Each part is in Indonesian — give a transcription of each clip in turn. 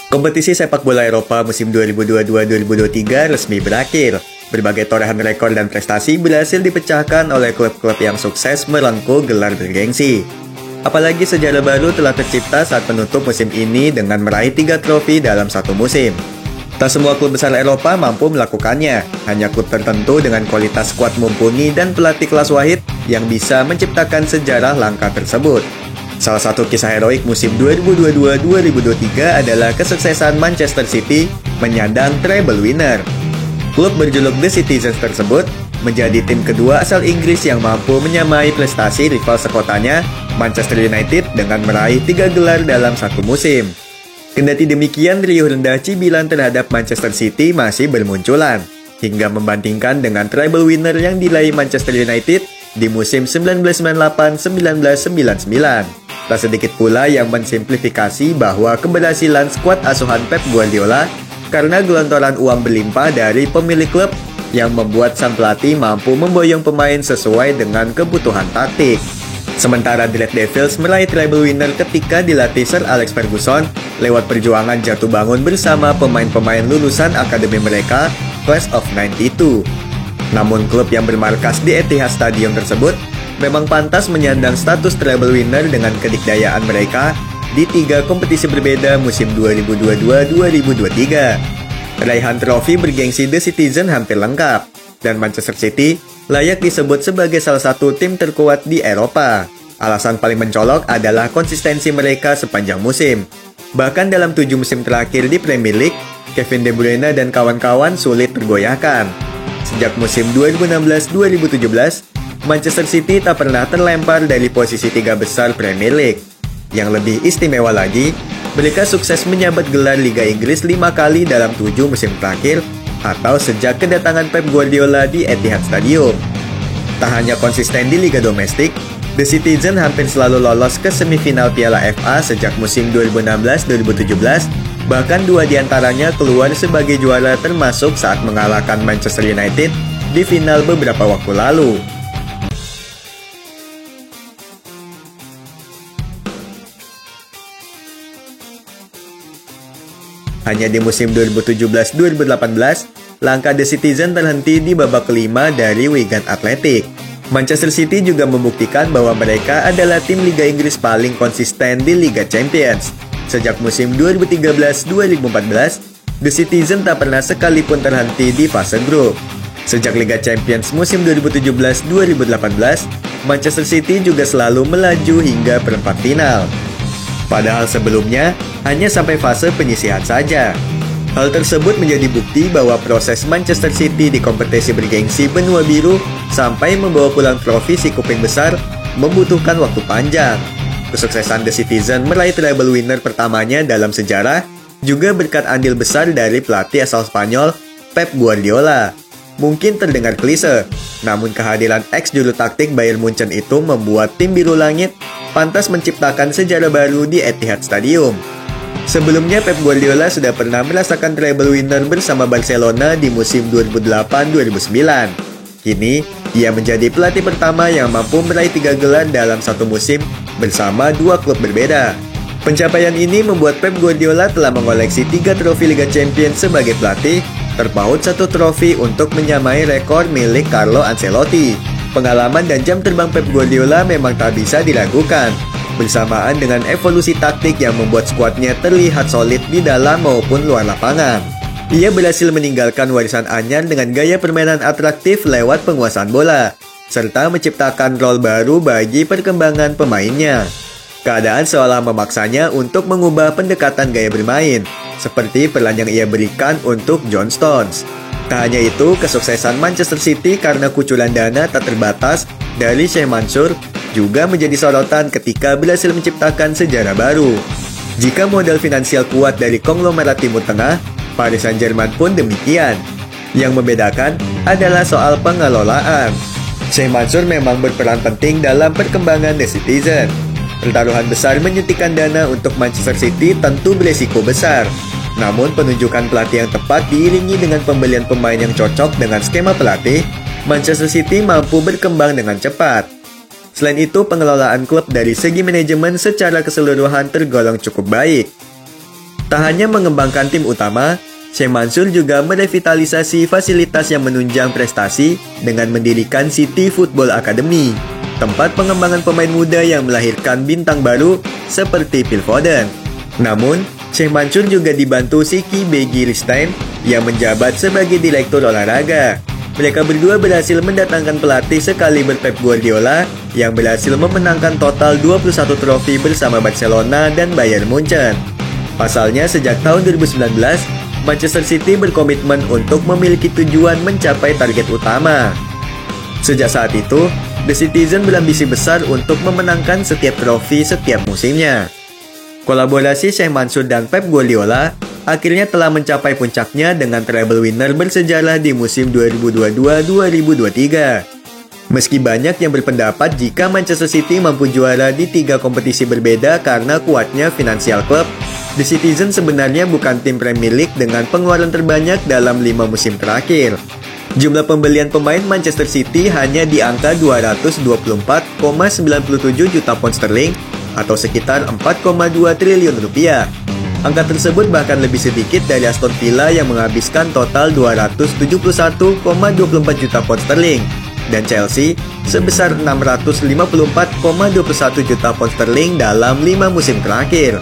Kompetisi sepak bola Eropa musim 2022-2023 resmi berakhir. Berbagai torehan rekor dan prestasi berhasil dipecahkan oleh klub-klub yang sukses merengkuh gelar bergengsi. Apalagi sejarah baru telah tercipta saat penutup musim ini dengan meraih 3 trofi dalam satu musim. Tak semua klub besar Eropa mampu melakukannya, hanya klub tertentu dengan kualitas skuad mumpuni dan pelatih kelas wahid yang bisa menciptakan sejarah langka tersebut. Salah satu kisah heroik musim 2022-2023 adalah kesuksesan Manchester City menyandang treble winner. Klub berjuluk The Citizens tersebut menjadi tim kedua asal Inggris yang mampu menyamai prestasi rival sekotanya, Manchester United, dengan meraih 3 gelar dalam satu musim. Kendati demikian, riuh rendah cibilan terhadap Manchester City masih bermunculan, hingga membandingkan dengan treble winner yang diraih Manchester United di musim 1998-1999. Tak sedikit pula yang mensimplifikasi bahwa keberhasilan skuad asuhan Pep Guardiola karena gelontoran uang berlimpah dari pemilik klub yang membuat sang pelatih mampu memboyong pemain sesuai dengan kebutuhan taktik. Sementara The Red Devils meraih treble winner ketika dilatih Sir Alex Ferguson lewat perjuangan jatuh bangun bersama pemain-pemain lulusan akademi mereka, Class of 92. Namun klub yang bermarkas di Etihad Stadium tersebut memang pantas menyandang status treble winner dengan kedikdayaan mereka di 3 kompetisi berbeda musim 2022-2023. Raihan trofi bergengsi The Citizen hampir lengkap, dan Manchester City layak disebut sebagai salah satu tim terkuat di Eropa. Alasan paling mencolok adalah konsistensi mereka sepanjang musim. Bahkan dalam 7 musim terakhir di Premier League, Kevin De Bruyne dan kawan-kawan sulit tergoyahkan. Sejak musim 2016-2017, Manchester City tak pernah terlempar dari posisi 3 besar Premier League. Yang lebih istimewa lagi, mereka sukses menyabat gelar Liga Inggris 5 kali dalam 7 musim terakhir atau sejak kedatangan Pep Guardiola di Etihad Stadium. Tak hanya konsisten di Liga domestik, The Citizen hampir selalu lolos ke semifinal Piala FA sejak musim 2016-2017, bahkan 2 diantaranya keluar sebagai juara termasuk saat mengalahkan Manchester United di final beberapa waktu lalu. Hanya di musim 2017-2018, langkah The Citizen terhenti di babak kelima dari Wigan Athletic. Manchester City juga membuktikan bahwa mereka adalah tim Liga Inggris paling konsisten di Liga Champions. Sejak musim 2013-2014, The Citizen tak pernah sekalipun terhenti di fase grup. Sejak Liga Champions musim 2017-2018, Manchester City juga selalu melaju hingga perempat final. Padahal sebelumnya hanya sampai fase penyisihan saja. Hal tersebut menjadi bukti bahwa proses Manchester City di kompetisi bergengsi benua biru sampai membawa pulang trofi si kuping besar membutuhkan waktu panjang. Kesuksesan The Citizen meraih treble winner pertamanya dalam sejarah juga berkat andil besar dari pelatih asal Spanyol Pep Guardiola. Mungkin terdengar klise, namun kehadiran ex-juru taktik Bayern Munchen itu membuat tim biru langit pantas menciptakan sejarah baru di Etihad Stadium. Sebelumnya Pep Guardiola sudah pernah merasakan treble winner bersama Barcelona di musim 2008-2009. Kini, ia menjadi pelatih pertama yang mampu meraih 3 gelar dalam satu musim bersama 2 klub berbeda. Pencapaian ini membuat Pep Guardiola telah mengoleksi 3 trofi Liga Champions sebagai pelatih, terpaut 1 trofi untuk menyamai rekor milik Carlo Ancelotti. Pengalaman dan jam terbang Pep Guardiola memang tak bisa diragukan, bersamaan dengan evolusi taktik yang membuat skuadnya terlihat solid di dalam maupun luar lapangan. Ia berhasil meninggalkan warisan anyar dengan gaya permainan atraktif lewat penguasaan bola, serta menciptakan role baru bagi perkembangan pemainnya. Keadaan seolah memaksanya untuk mengubah pendekatan gaya bermain, seperti peran yang ia berikan untuk John Stones. Tak hanya itu, kesuksesan Manchester City karena kucuran dana tak terbatas dari Sheikh Mansour juga menjadi sorotan ketika berhasil menciptakan sejarah baru. Jika modal finansial kuat dari konglomerat Timur Tengah, Paris Saint-Germain pun demikian. Yang membedakan adalah soal pengelolaan. Sheikh Mansour memang berperan penting dalam perkembangan The Citizen. Pertaruhan besar menyuntikkan dana untuk Manchester City tentu beresiko besar. Namun penunjukan pelatih yang tepat diiringi dengan pembelian pemain yang cocok dengan skema pelatih, Manchester City mampu berkembang dengan cepat. Selain itu, pengelolaan klub dari segi manajemen secara keseluruhan tergolong cukup baik. Tak hanya mengembangkan tim utama, Sheikh Mansur juga merevitalisasi fasilitas yang menunjang prestasi dengan mendirikan City Football Academy, tempat pengembangan pemain muda yang melahirkan bintang baru seperti Phil Foden. Namun, Sheikh Mansur juga dibantu Siki Begiristain yang menjabat sebagai direktur olahraga. Mereka berdua berhasil mendatangkan pelatih sekaliber Pep Guardiola yang berhasil memenangkan total 21 trofi bersama Barcelona dan Bayern Munchen. Pasalnya, sejak tahun 2019, Manchester City berkomitmen untuk memiliki tujuan mencapai target utama. Sejak saat itu, The Citizen berambisi besar untuk memenangkan setiap trofi setiap musimnya. Kolaborasi Sheikh Mansur dan Pep Guardiola akhirnya telah mencapai puncaknya dengan treble winner bersejarah di musim 2022-2023. Meski banyak yang berpendapat jika Manchester City mampu juara di 3 kompetisi berbeda karena kuatnya finansial klub, The Citizen sebenarnya bukan tim Premier League dengan pengeluaran terbanyak dalam 5 musim terakhir. Jumlah pembelian pemain Manchester City hanya di angka 224,97 juta pound sterling atau sekitar 4,2 triliun rupiah. Angka tersebut bahkan lebih sedikit dari Aston Villa yang menghabiskan total 271,24 juta pound sterling dan Chelsea sebesar 654,21 juta pound sterling dalam 5 musim terakhir.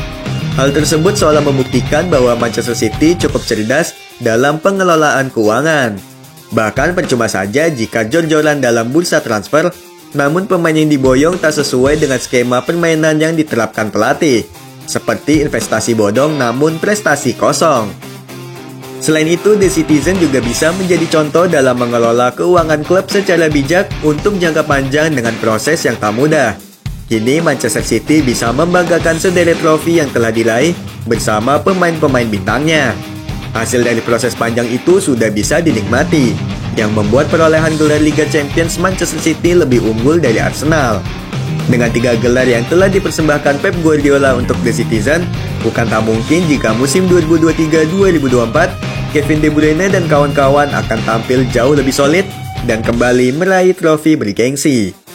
Hal tersebut seolah membuktikan bahwa Manchester City cukup cerdas dalam pengelolaan keuangan. Bahkan percuma saja jika jor-joran dalam bursa transfer, namun pemain yang diboyong tak sesuai dengan skema permainan yang diterapkan pelatih, seperti investasi bodong namun prestasi kosong. Selain itu, The Citizen juga bisa menjadi contoh dalam mengelola keuangan klub secara bijak untuk jangka panjang dengan proses yang tak mudah. Kini Manchester City bisa membanggakan sederet trofi yang telah diraih bersama pemain-pemain bintangnya. Hasil dari proses panjang itu sudah bisa dinikmati, yang membuat perolehan gelar Liga Champions Manchester City lebih unggul dari Arsenal. Dengan 3 gelar yang telah dipersembahkan Pep Guardiola untuk The Citizen, bukan tak mungkin jika musim 2023-2024, Kevin De Bruyne dan kawan-kawan akan tampil jauh lebih solid dan kembali meraih trofi bergengsi.